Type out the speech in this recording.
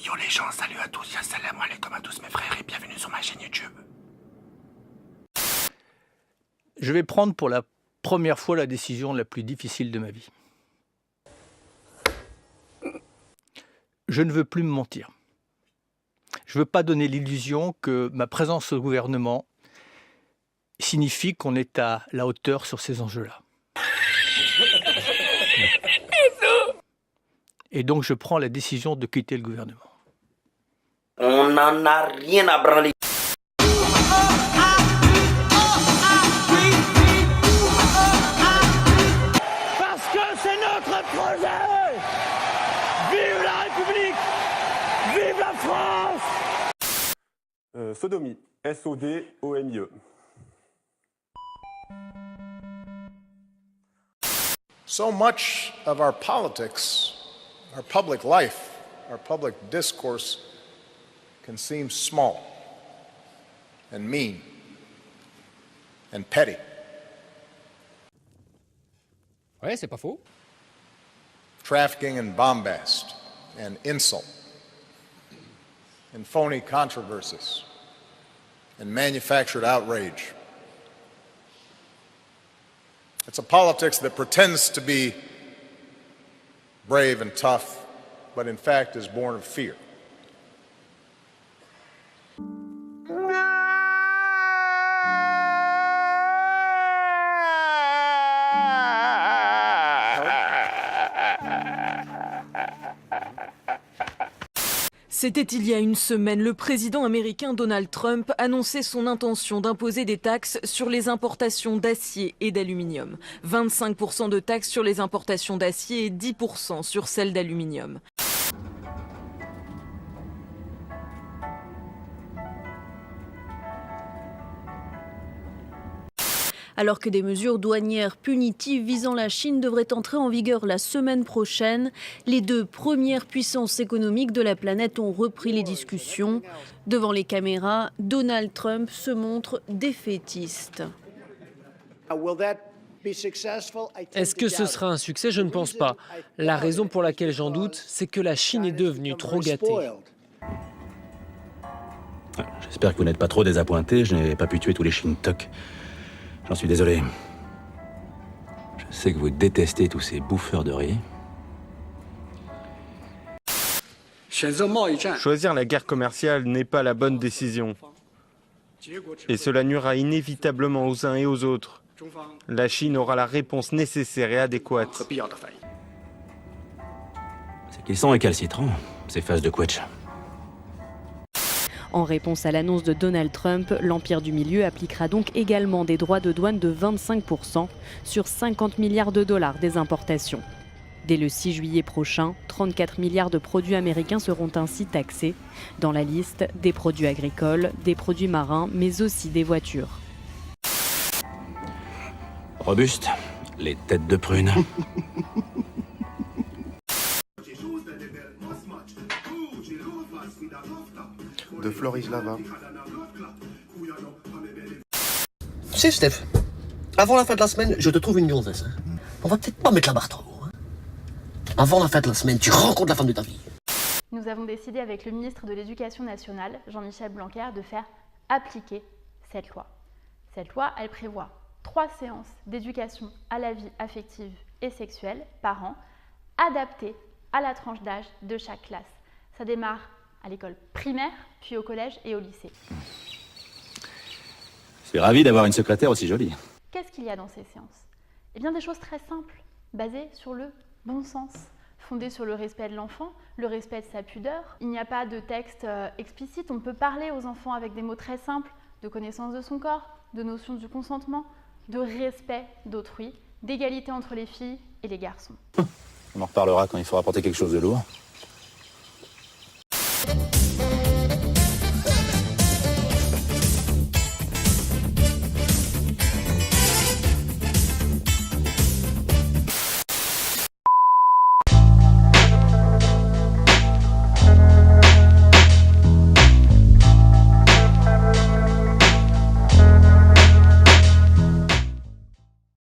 Yo les gens, salut à tous, salam alaikum à tous mes frères et bienvenue sur ma chaîne YouTube. Je vais prendre pour la première fois la décision la plus difficile de ma vie. Je ne veux plus me mentir. Je ne veux pas donner l'illusion que ma présence au gouvernement signifie qu'on est à la hauteur sur ces enjeux-là. Et donc je prends la décision de quitter le gouvernement. On n'en a rien à branler. Parce que c'est notre projet. Vive la République. Vive la France. Sodomie, S-O-D-O-M-I-E. So much of our politics, our public life, our public discourse can seem small and mean and petty. Ouais, c'est pas faux. Trafficking in bombast and insult and phony controversies and manufactured outrage. It's a politics that pretends to be brave and tough, but in fact is born of fear. C'était il y a une semaine, le président américain Donald Trump annonçait son intention d'imposer des taxes sur les importations d'acier et d'aluminium. 25% de taxes sur les importations d'acier et 10% sur celles d'aluminium. Alors que des mesures douanières punitives visant la Chine devraient entrer en vigueur la semaine prochaine, les deux premières puissances économiques de la planète ont repris les discussions. Devant les caméras, Donald Trump se montre défaitiste. Est-ce que ce sera un succès? Je ne pense pas. La raison pour laquelle j'en doute, c'est que la Chine est devenue trop gâtée. J'espère que vous n'êtes pas trop désappointés. Je n'ai pas pu tuer tous les Shintok. J'en suis désolé. Je sais que vous détestez tous ces bouffeurs de riz. Choisir la guerre commerciale n'est pas la bonne décision. Et cela nuira inévitablement aux uns et aux autres. La Chine aura la réponse nécessaire et adéquate. C'est qu'ils sont récalcitrants, ces faces de quetch. En réponse à l'annonce de Donald Trump, l'Empire du Milieu appliquera donc également des droits de douane de 25% sur 50 milliards de dollars des importations. Dès le 6 juillet prochain, 34 milliards de produits américains seront ainsi taxés. Dans la liste, des produits agricoles, des produits marins, mais aussi des voitures. Robuste, les têtes de prune. De Floris Lava. Tu sais, Steph, avant la fin de la semaine, je te trouve une gonzesse. Hein. On va peut-être pas mettre la barre trop haut. Hein. Avant la fin de la semaine, tu rencontres la femme de ta vie. Nous avons décidé avec le ministre de l'Éducation nationale, Jean-Michel Blanquer, de faire appliquer cette loi. Cette loi, elle prévoit 3 séances d'éducation à la vie affective et sexuelle par an, adaptées à la tranche d'âge de chaque classe. Ça démarre à l'école primaire, puis au collège et au lycée. Je suis ravi d'avoir une secrétaire aussi jolie. Qu'est-ce qu'il y a dans ces séances? Eh bien des choses très simples, basées sur le bon sens, fondées sur le respect de l'enfant, le respect de sa pudeur. Il n'y a pas de texte explicite, on peut parler aux enfants avec des mots très simples, de connaissance de son corps, de notion du consentement, de respect d'autrui, d'égalité entre les filles et les garçons. On en reparlera quand il faudra porter quelque chose de lourd.